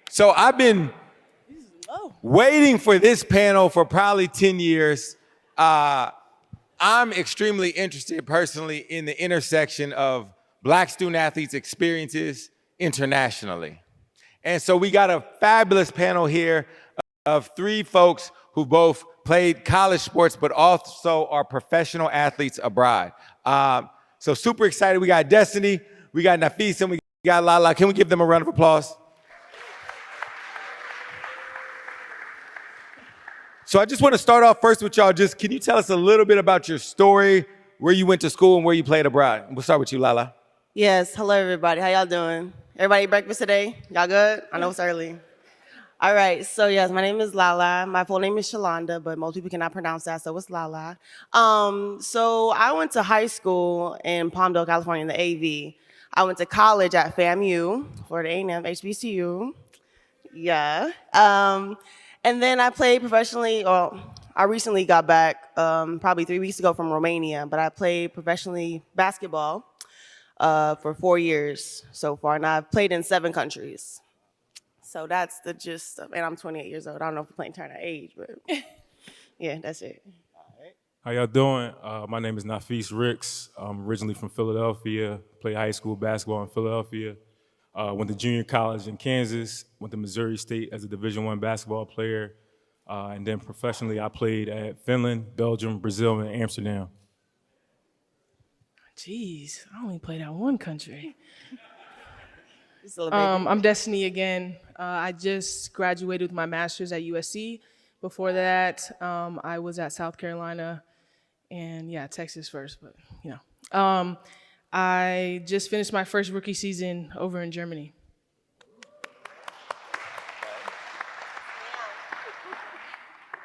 So I've been waiting for this panel for probably 10 years. I'm extremely interested personally in the intersection of Black student athletes' experiences internationally. And so we got a fabulous panel here of three folks who both played college sports, but also are professional athletes abroad. So super excited. We got Destiny, we got Nafisa, and we got Lala. Can we give them a round of applause? So I just want to start off first with y'all. Just can you tell us a little bit about your story, where you went to school and where you played abroad? We'll start with you, Lala. Yes, hello everybody. How y'all doing? Everybody eat breakfast today? Y'all good? I know it's early. All right, so yes, my name is Lala. My full name is Shalonda, but most people cannot pronounce that, so it's Lala. So I went to high school in Palmdale, California, in the AV. I went to college at FAMU, Florida A&M, HBCU. Yeah. And then I played professionally, or I recently got back probably 3 weeks ago from Romania, but I played professionally basketball for 4 years so far, and I've played in 7 countries. So that's the gist of, and I'm 28 years old. I don't know if we're playing turn of age, but yeah, that's it. How y'all doing? My name is Nafis Ricks. I'm originally from Philadelphia, played high school basketball in Philadelphia. Went to junior college in Kansas, went to Missouri State as a Division I basketball player. And then professionally, I played at Finland, Belgium, Brazil, and Amsterdam. Jeez, I only played out one country. I'm Destiny again. I just graduated with my master's at USC. Before that, I was at South Carolina and yeah, Texas first, but you know. I just finished my first rookie season over in Germany.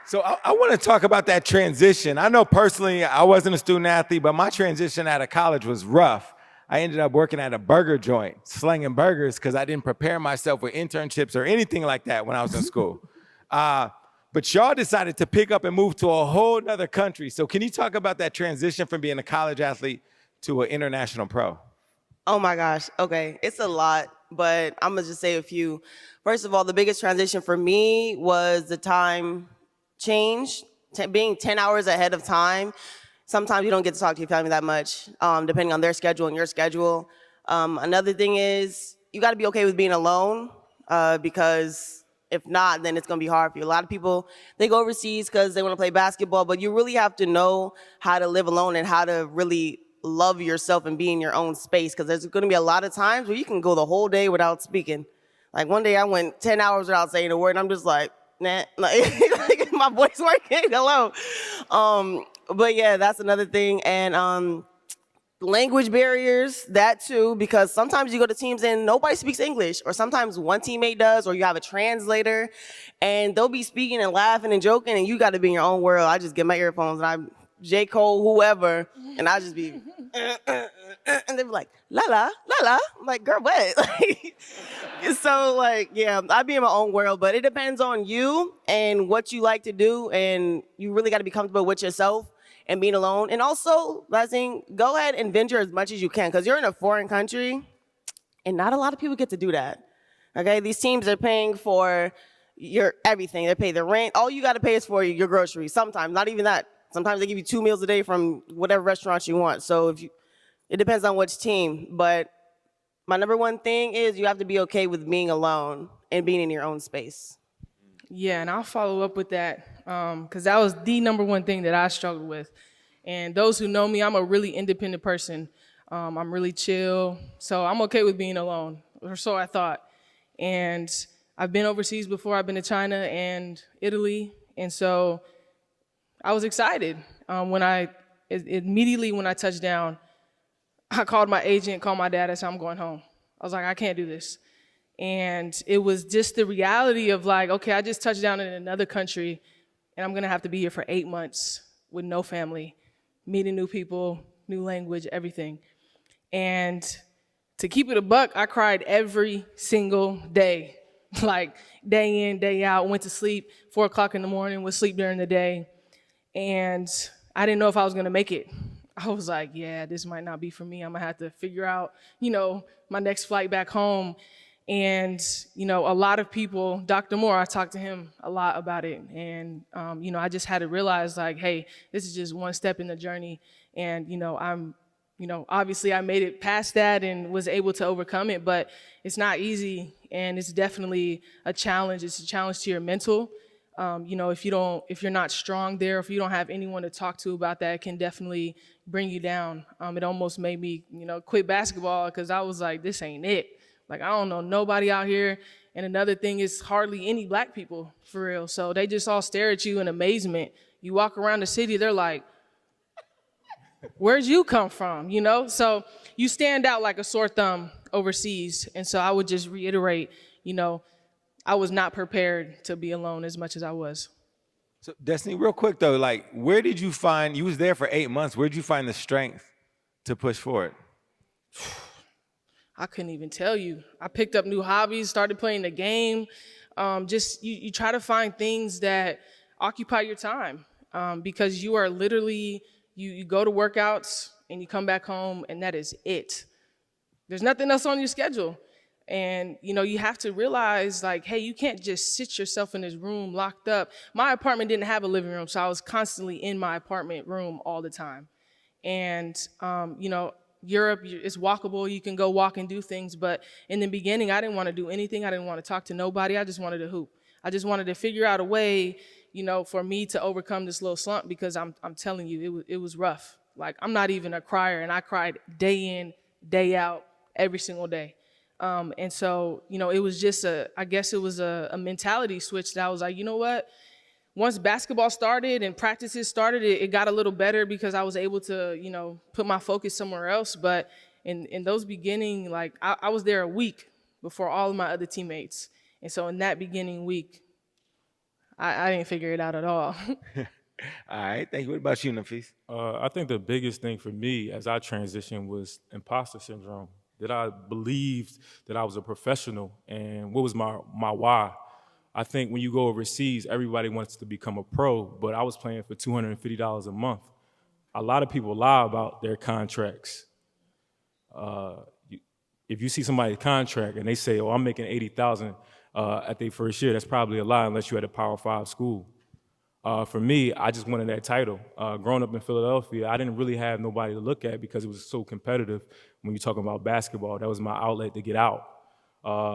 So I want to talk about that transition. I know personally I wasn't a student athlete, but my transition out of college was rough. I ended up working at a burger joint, slinging burgers, because I didn't prepare myself with internships or anything like that when I was in school. But y'all decided to pick up and move to a whole nother country. So can you talk about that transition from being a college athlete to an international pro? Oh my gosh, okay, it's a lot, but I'm gonna just say a few. First of all, the biggest transition for me was the time change, being 10 hours ahead of time. Sometimes you don't get to talk to your family that much, depending on their schedule and your schedule. Another thing is, you gotta be okay with being alone, because if not, then it's gonna be hard for you. A lot of people, they go overseas because they wanna play basketball, but you really have to know how to live alone and how to really love yourself and be in your own space, because there's gonna be a lot of times where you can go the whole day without speaking. Like one day I went 10 hours without saying a word, and I'm just like, nah, like my voice working, hello. But yeah, that's another thing. And language barriers, that too, because sometimes you go to teams and nobody speaks English, or sometimes one teammate does, or you have a translator, and they'll be speaking and laughing and joking, and you gotta be in your own world. I just get my earphones and I'm J. Cole, whoever, and I just be, and they be like, la la, la la. I'm like, girl, what? So like, yeah, I be in my own world, but it depends on you and what you like to do, and you really gotta be comfortable with yourself and being alone. And also, last thing, go ahead and venture as much as you can, because you're in a foreign country, and not a lot of people get to do that, okay? These teams are paying for your everything. They pay the rent. All you gotta pay is for your groceries. Sometimes, not even that. Sometimes they give you 2 meals a day from whatever restaurant you want. So it depends on which team. But my number one thing is you have to be okay with being alone and being in your own space. Yeah, and I'll follow up with that, because that was the number one thing that I struggled with. And those who know me, I'm a really independent person. I'm really chill, so I'm okay with being alone, or so I thought. And I've been overseas before. I've been to China and Italy, and so I was excited. Immediately when I touched down, I called my agent, called my dad, I said, I'm going home. I was like, I can't do this. And it was just the reality of like, okay, I just touched down in another country, and I'm gonna have to be here for 8 months with no family, meeting new people, new language, everything. And to keep it a buck, I cried every single day, like day in, day out, went to sleep, 4 o'clock in the morning, would sleep during the day. And I didn't know if I was gonna make it. I was like, yeah, this might not be for me. I'm gonna have to figure out, my next flight back home. And, you know, a lot of people, Dr. Moore, I talked to him a lot about it. And, you know, I just had to realize like, hey, this is just one step in the journey. And, you know, obviously I made it past that and was able to overcome it, but it's not easy. And it's definitely a challenge. It's a challenge to your mental. You know, if you're not strong there, if you don't have anyone to talk to about that, it can definitely bring you down. It almost made me, you know, quit basketball because I was like, this ain't it. Like, I don't know nobody out here. And another thing is hardly any black people, for real. So they just all stare at you in amazement. You walk around the city, they're like, where'd you come from, you know? So you stand out like a sore thumb overseas. And so I would just reiterate, you know, I was not prepared to be alone as much as I was. So Destiny, real quick though, like where did you find, you was there for 8 months, where did you find the strength to push forward? I couldn't even tell you. I picked up new hobbies, started playing the game. Just you try to find things that occupy your time because you are literally, you go to workouts and you come back home and that is it. There's nothing else on your schedule. And, you know, you have to realize, like, hey, you can't just sit yourself in this room locked up. My apartment didn't have a living room, so I was constantly in my apartment room all the time. And, you know, Europe is walkable. You can go walk and do things. But in the beginning, I didn't want to do anything. I didn't want to talk to nobody. I just wanted to hoop. I just wanted to figure out a way, you know, for me to overcome this little slump because I'm telling you, it was rough. Like, I'm not even a crier, and I cried day in, day out, every single day. And so, you know, it was just I guess it was a mentality switch that I was like, you know what? Once basketball started and practices started, it got a little better because I was able to, you know, put my focus somewhere else. But in those beginning, like I was there a week before all of my other teammates. And so in that beginning week, I didn't figure it out at all. All right, thank you. What about you, Nafis? I think the biggest thing for me as I transitioned was imposter syndrome. That I believed that I was a professional, and what was my why? I think when you go overseas, everybody wants to become a pro, but I was playing for $250 a month. A lot of people lie about their contracts. If you see somebody's contract and they say, "Oh, I'm making $80,000 at their first year," that's probably a lie unless you had a Power 5 school. For me, I just wanted that title. Growing up in Philadelphia, I didn't really have nobody to look at because it was so competitive. When you're talking about basketball, that was my outlet to get out.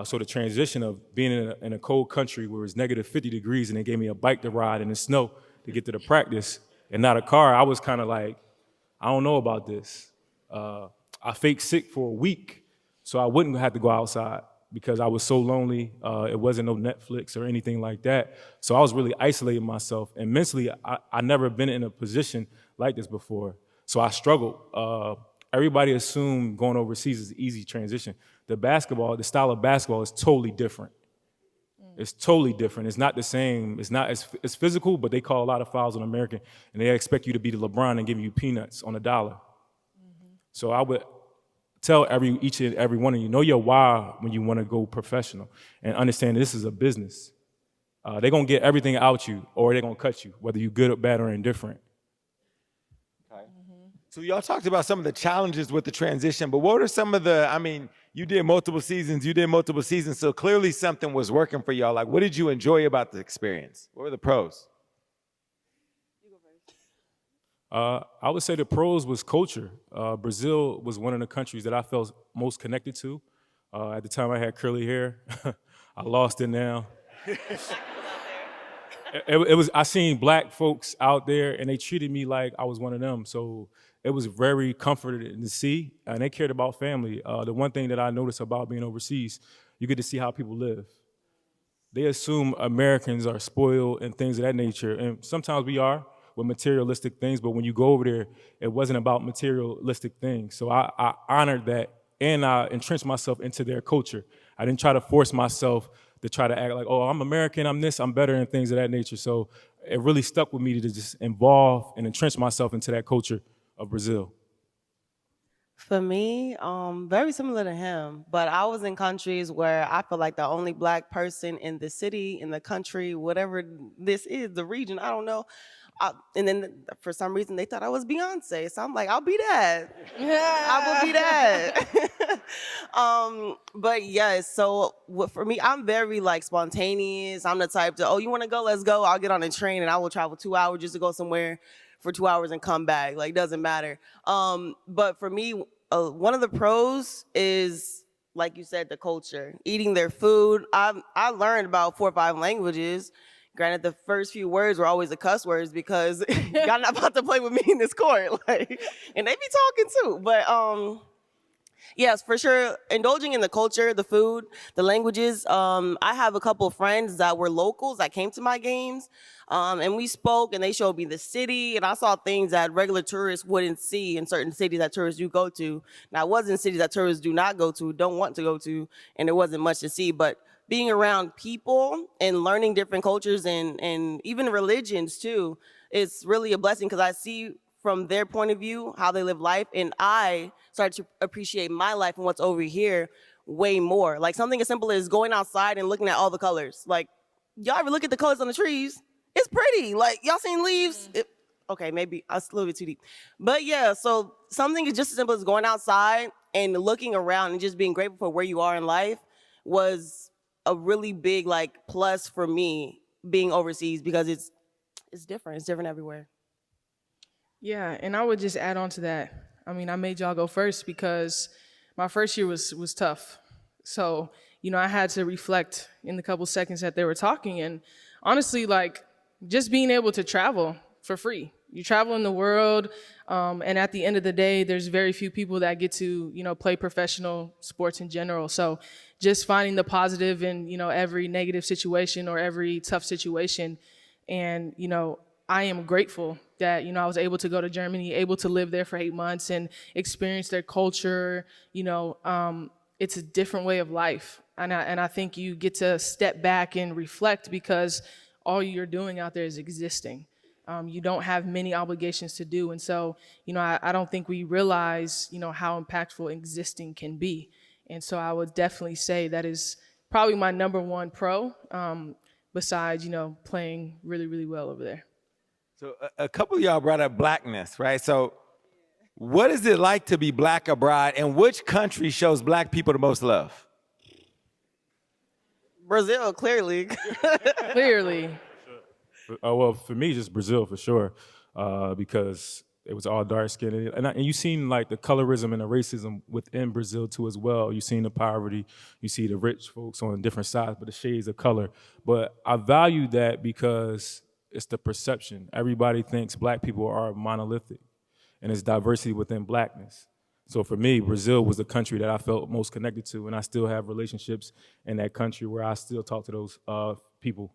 So the transition of being in a cold country where it's negative 50 degrees and they gave me a bike to ride in the snow to get to the practice and not a car, I was kind of like, I don't know about this. I faked sick for a week so I wouldn't have to go outside because I was so lonely. It wasn't no Netflix or anything like that. So I was really isolating myself. And mentally, I never been in a position like this before. So I struggled. Everybody assumed going overseas is an easy transition. The style of basketball is totally different. It's totally different. It's not the same. It's physical, but they call a lot of fouls on American, and they expect you to be the LeBron and give you peanuts on a dollar. Mm-hmm. So I would tell each and every one of you, know your why when you want to go professional, and understand this is a business. They're going to get everything out you, or they're going to cut you, whether you're good or bad or indifferent. Okay. Mm-hmm. So y'all talked about some of the challenges with the transition, but what are some of you did multiple seasons, so clearly something was working for y'all. Like, what did you enjoy about the experience? What were the pros? I would say the pros was culture. Brazil was one of the countries that I felt most connected to. At the time I had curly hair. I lost it now. I seen black folks out there and they treated me like I was one of them. So it was very comforting to see, and they cared about family. The one thing that I noticed about being overseas, you get to see how people live. They assume Americans are spoiled and things of that nature, and sometimes we are with materialistic things, but when you go over there, it wasn't about materialistic things. So I honored that, and I entrenched myself into their culture. I didn't try to force myself to try to act like, oh, I'm American, I'm this, I'm better, and things of that nature. So it really stuck with me to just involve and entrench myself into that culture of Brazil. For me, very similar to him, but I was in countries where I feel like the only black person in the city, in the country, whatever this is, the region, I don't know. And then for some reason they thought I was Beyonce. So I'm like, I'll be that. I will be that. But yes, so for me, I'm very like spontaneous. I'm the type to, oh, you want to go? Let's go. I'll get on a train and I will travel 2 hours just to go somewhere for 2 hours and come back. Like, doesn't matter. But for me, one of the pros is, like you said, the culture, eating their food. I learned about 4 or 5 languages. Granted, the first few words were always the cuss words because y'all not about to play with me in this court. Like, and they be talking too. But yes, for sure, indulging in the culture, the food, the languages. I have a couple of friends that were locals that came to my games, and we spoke, and they showed me the city, and I saw things that regular tourists wouldn't see in certain cities that tourists do go to. Now, I was in cities that tourists do not go to, don't want to go to, and there wasn't much to see, but being around people and learning different cultures and even religions too, it's really a blessing because I see from their point of view how they live life, and I start to appreciate my life and what's over here way more. Like something as simple as going outside and looking at all the colors. Like, y'all ever look at the colors on the trees? It's pretty. Like, y'all seen leaves? Okay, maybe I was a little bit too deep. But yeah, so something is just as simple as going outside and looking around and just being grateful for where you are in life was a really big like plus for me being overseas because it's different. It's different everywhere. Yeah, and I would just add on to that. I mean, I made y'all go first because my first year was tough. So, I had to reflect in the couple seconds that they were talking. And honestly, like, just being able to travel for free. You travel in the world, and at the end of the day, there's very few people that get to, play professional sports in general. So just finding the positive in, every negative situation or every tough situation. And, I am grateful that, I was able to go to Germany, able to live there for 8 months and experience their culture. It's a different way of life. And I think you get to step back and reflect because all you're doing out there is existing. You don't have many obligations to do. And so, I don't think we realize, how impactful existing can be. And so I would definitely say that is probably my number one pro, besides, playing really, really well over there. So a couple of y'all brought up blackness, right? So what is it like to be black abroad, and which country shows black people the most love? Brazil, clearly. Clearly. Well, for me, just Brazil for sure, because it was all dark skinned, and you've seen like the colorism and the racism within Brazil too as well. You've seen the poverty, you see the rich folks on different sides, but the shades of color. But I value that because it's the perception. Everybody thinks black people are monolithic, and it's diversity within blackness. So for me, Brazil was the country that I felt most connected to, and I still have relationships in that country where I still talk to those people.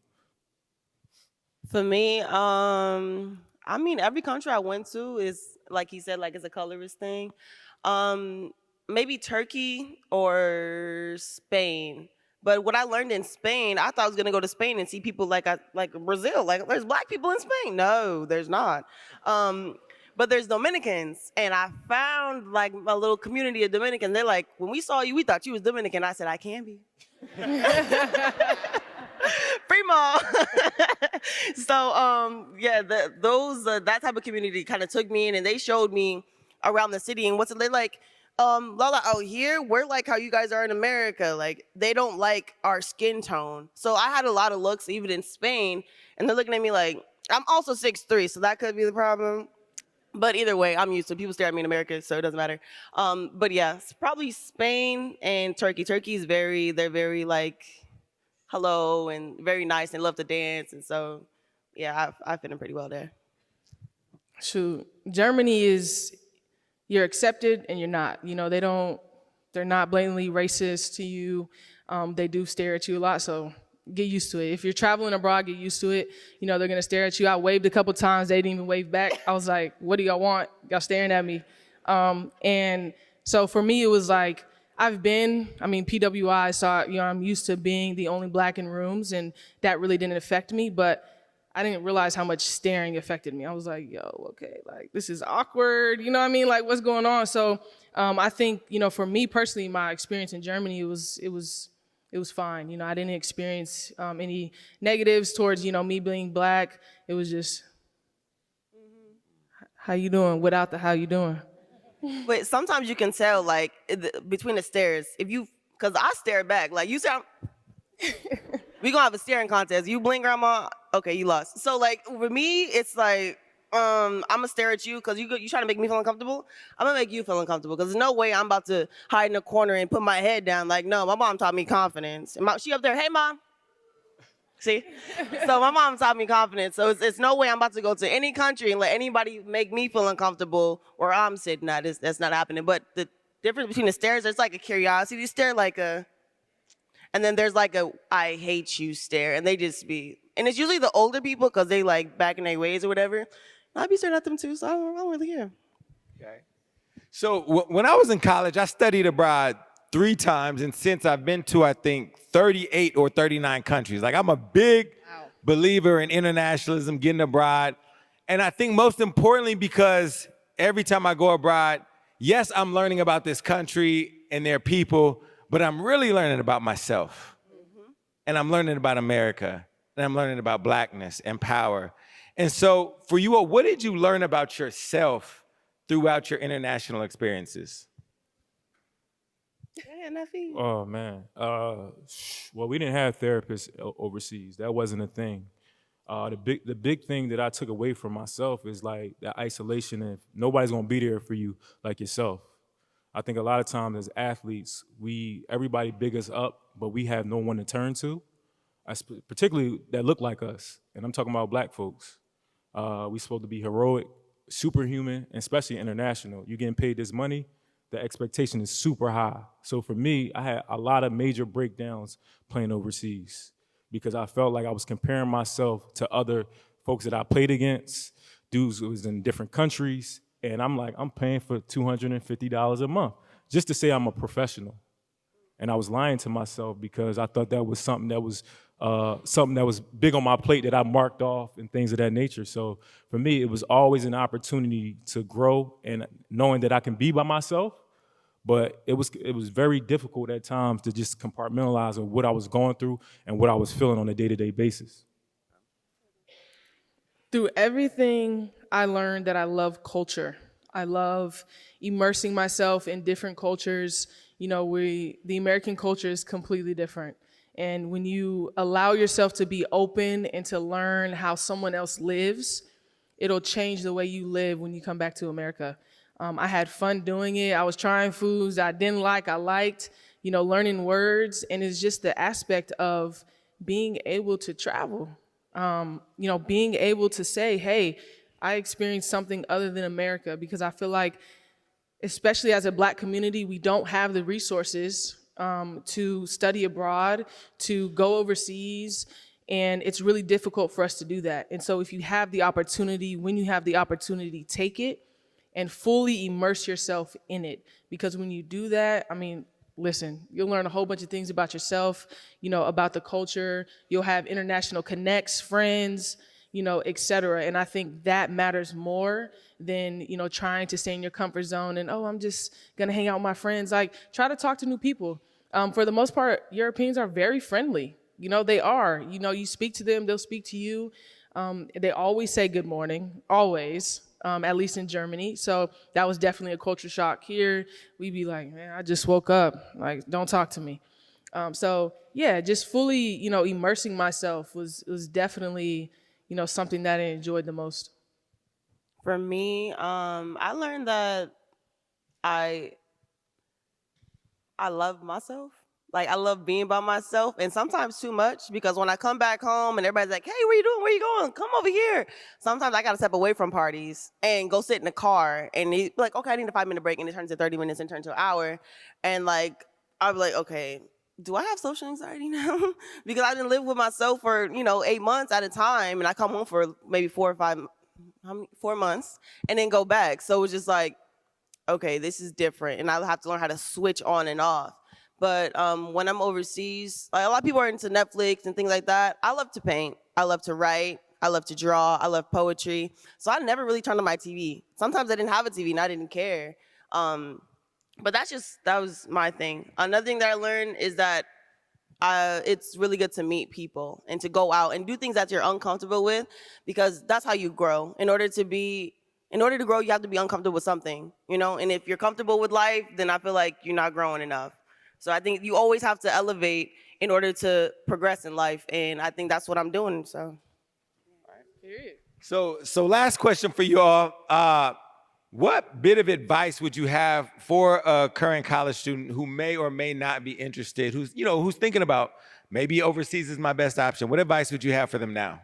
For me, every country I went to is, like he said, like it's a colorist thing. Maybe Turkey or Spain. But what I learned in Spain, I thought I was gonna go to Spain and see people like Brazil. Like, there's black people in Spain. No, there's not. But there's Dominicans, and I found like a little community of Dominicans. They're like, when we saw you, we thought you was Dominican. I said, I can be. Primo. So that type of community kind of took me in, and they showed me around the city and what's it they like. Lala, out here, we're like how you guys are in America. Like, they don't like our skin tone. So I had a lot of looks, even in Spain, and they're looking at me like, I'm also 6'3", so that could be the problem. But either way, I'm used to people stare at me in America, so it doesn't matter. But yeah, it's probably Spain and Turkey. Turkey's they're very like, hello, and very nice and love to dance. And so, yeah, I fit in pretty well there. Shoot, Germany is, you're accepted and you're not. They're not blatantly racist to you. They do stare at you a lot, so get used to it. If you're traveling abroad, get used to it. They're gonna stare at you. I waved a couple times, they didn't even wave back. I was like, what do y'all want? Y'all staring at me. And so for me, it was like, PWI, so I'm used to being the only black in rooms, and that really didn't affect me, but I didn't realize how much staring affected me. I was like, yo, okay, like, this is awkward, like, what's going on? So I think, for me personally, my experience in Germany, it was fine. I didn't experience any negatives towards, me being black. It was just how you doing without the how you doing. But sometimes you can tell, like, between the stares, because I stare back. Like, you sound, we gonna have a staring contest. You blink, grandma, okay, you lost. So, like, with me, it's like, I'm gonna stare at you because you trying to make me feel uncomfortable. I'm gonna make you feel uncomfortable because there's no way I'm about to hide in a corner and put my head down. Like, no, my mom taught me confidence. And she up there, hey, mom. See? So my mom taught me confidence. So it's no way I'm about to go to any country and let anybody make me feel uncomfortable where I'm sitting at. That's not happening. But the difference between the stares, there's like a curiosity stare, and then there's like a I hate you stare. And they just be, and it's usually the older people because they like back in their ways or whatever. And I be staring at them too, so I don't really care. Okay. So when I was in college, I studied abroad 3 times, and since I've been to, I think, 38 or 39 countries. Like, I'm a big believer in internationalism, getting abroad. And I think most importantly, because every time I go abroad, yes, I'm learning about this country and their people, but I'm really learning about myself. And I'm learning about America, and I'm learning about blackness and power. And so for you all, what did you learn about yourself throughout your international experiences? Oh man. Well, we didn't have therapists overseas. That wasn't a thing. The big thing that I took away from myself is like that isolation, and nobody's gonna be there for you like yourself. I think a lot of times as athletes, everybody big us up, but we have no one to turn to, particularly that look like us. And I'm talking about black folks. We supposed to be heroic, superhuman, and especially international. You're getting paid this money, the expectation is super high. So for me, I had a lot of major breakdowns playing overseas because I felt like I was comparing myself to other folks that I played against, dudes who was in different countries, and I'm like, I'm paying for $250 a month just to say I'm a professional. And I was lying to myself because I thought that was something that was big on my plate that I marked off and things of that nature. So for me, it was always an opportunity to grow and knowing that I can be by myself. But it was very difficult at times to just compartmentalize of what I was going through and what I was feeling on a day-to-day basis. Through everything, I learned that I love culture. I love immersing myself in different cultures. You know, the American culture is completely different. And when you allow yourself to be open and to learn how someone else lives, it'll change the way you live when you come back to America. I had fun doing it. I was trying foods I didn't like, I liked, learning words. And it's just the aspect of being able to travel, being able to say, hey, I experienced something other than America, because I feel like, especially as a Black community, we don't have the resources to study abroad, to go overseas, and it's really difficult for us to do that. And so if you have the opportunity, when you have the opportunity, take it and fully immerse yourself in it. Because when you do that, listen, you'll learn a whole bunch of things about yourself, about the culture. You'll have international connects, friends, et cetera. And I think that matters more than, trying to stay in your comfort zone and, I'm just gonna hang out with my friends. Like, try to talk to new people. For the most part, Europeans are very friendly. They are. You speak to them, they'll speak to you. They always say good morning, always, at least in Germany. So that was definitely a culture shock. Here, we'd be like, man, I just woke up. Like, don't talk to me. So yeah, just fully, immersing myself was definitely, something that I enjoyed the most. For me, I learned that I love myself. Like, I love being by myself, and sometimes too much, because when I come back home and everybody's like, hey, where you doing? Where you going? Come over here. Sometimes I got to step away from parties and go sit in the car, and be like, okay, I need a 5-minute break, and it turns to 30 minutes and turns to an hour. And like, I'll be like, okay, do I have social anxiety now? Because I didn't live with myself for, 8 months at a time, and I come home for maybe 4 months and then go back. So it was just like, okay, this is different, and I'll have to learn how to switch on and off. But when I'm overseas, like, a lot of people are into Netflix and things like that. I love to paint. I love to write. I love to draw. I love poetry. So I never really turned on my TV. Sometimes I didn't have a TV and I didn't care. But that was my thing. Another thing that I learned is that it's really good to meet people and to go out and do things that you're uncomfortable with, because that's how you grow. In order to be In order to grow, you have to be uncomfortable with something, you know? And if you're comfortable with life, then I feel like you're not growing enough. So I think you always have to elevate in order to progress in life. And I think that's what I'm doing, so. Period. So last question for you all. What bit of advice would you have for a current college student who may or may not be interested, who's thinking about maybe overseas is my best option? What advice would you have for them now?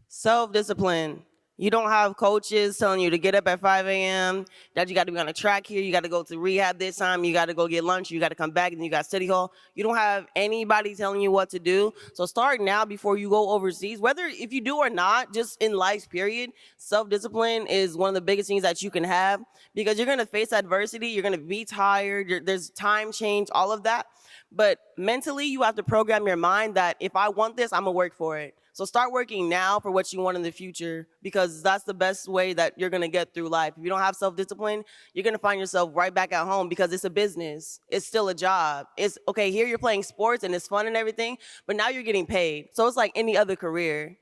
Self-discipline. You don't have coaches telling you to get up at 5 a.m., that you got to be on a track here, you got to go to rehab this time, you got to go get lunch, you got to come back, and you got study hall. You don't have anybody telling you what to do. So start now before you go overseas. Whether if you do or not, just in life, period, self-discipline is one of the biggest things that you can have because you're going to face adversity, you're going to be tired, there's time change, all of that. But mentally, you have to program your mind that if I want this, I'm going to work for it. So start working now for what you want in the future because that's the best way that you're going to get through life. If you don't have self-discipline, you're going to find yourself right back at home because it's a business. It's still a job. It's okay, here you're playing sports and it's fun and everything, but now you're getting paid. So it's like any other career.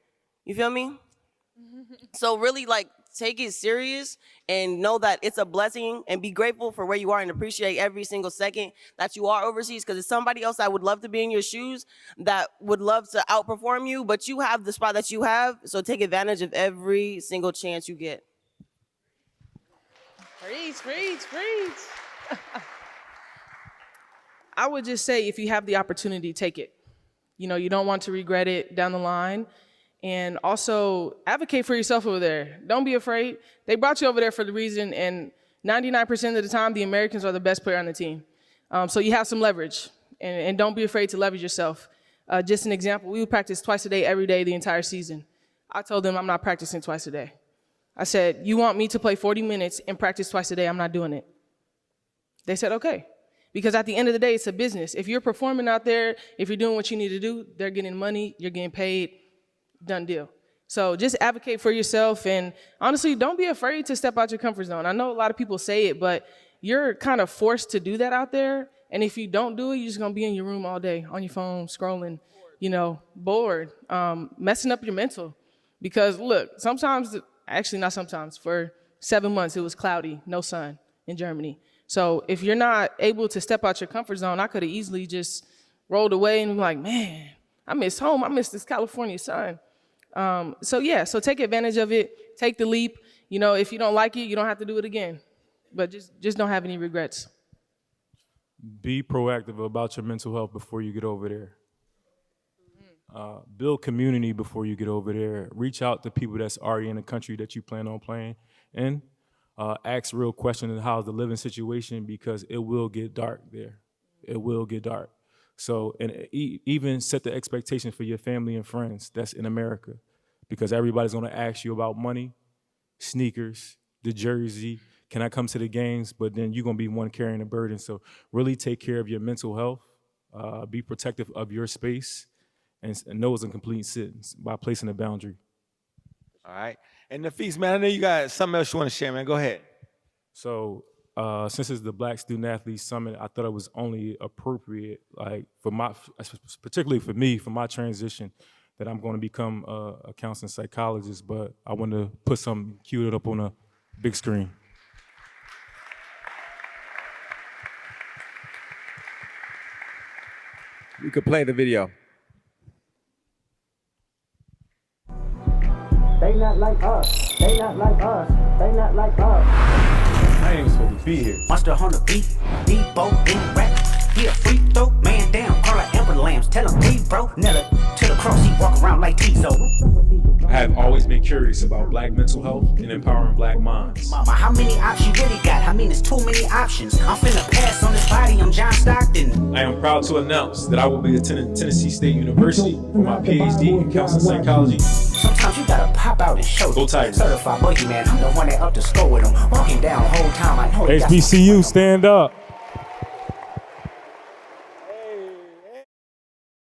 You feel me? So really take it serious and know that it's a blessing and be grateful for where you are and appreciate every single second that you are overseas because it's somebody else that would love to be in your shoes that would love to outperform you, but you have the spot that you have, so take advantage of every single chance you get. Preach. I would just say if you have the opportunity, take it. You don't want to regret it down the line. And also advocate for yourself over there. Don't be afraid. They brought you over there for the reason, and 99% of the time, the Americans are the best player on the team. So you have some leverage, and don't be afraid to leverage yourself. Just an example, we would practice twice a day, every day, the entire season. I told them I'm not practicing twice a day. I said, you want me to play 40 minutes and practice twice a day, I'm not doing it. They said, okay. Because at the end of the day, it's a business. If you're performing out there, if you're doing what you need to do, they're getting money, you're getting paid. Done deal. So just advocate for yourself and honestly, don't be afraid to step out your comfort zone. I know a lot of people say it, but you're kind of forced to do that out there. And if you don't do it, you're just going to be in your room all day on your phone, scrolling, bored, messing up your mental. Because look, actually not sometimes, for 7 months it was cloudy, no sun in Germany. So if you're not able to step out your comfort zone, I could have easily just rolled away and be like, man, I miss home. I miss this California sun. So take advantage of it. Take the leap. If you don't like it, you don't have to do it again. But just don't have any regrets. Be proactive about your mental health before you get over there. Build community before you get over there. Reach out to people that's already in the country that you plan on playing in. Ask real questions, how's the living situation, because it will get dark there. It will get dark. So, and even set the expectations for your family and friends that's in America, because everybody's gonna ask you about money, sneakers, the jersey, can I come to the games? But then you're gonna be one carrying the burden. So really take care of your mental health, be protective of your space, and know it's a complete sentence by placing a boundary. All right, and Nafis, man, I know you got something else you wanna share, man, go ahead. So, since it's the Black Student Athlete Summit, I thought it was only appropriate, particularly for me, for my transition, that I'm going to become a counseling psychologist. But I want to put something queued up on a big screen. You could play the video. They not like us. They not like us. They not like us. I ain't even supposed to be here. Monster on the beat, Debo in rap. He a free throw, man down, call like Amber Lambs. Tell him leave, bro. Nella to the cross, he walk around like Tizo. I have always been curious about Black mental health and empowering Black minds. Mama, how many options you really got? I mean, there's too many options. I'm finna pass on this body, I'm John Stockton. I am proud to announce that I will be attending Tennessee State University for my PhD in counseling psychology. Sometimes you gotta pop out and show. Go Tigers. Certified boogeyman, I'm the one that up to score with him. Walking down whole time, I know. HBCU, stand up.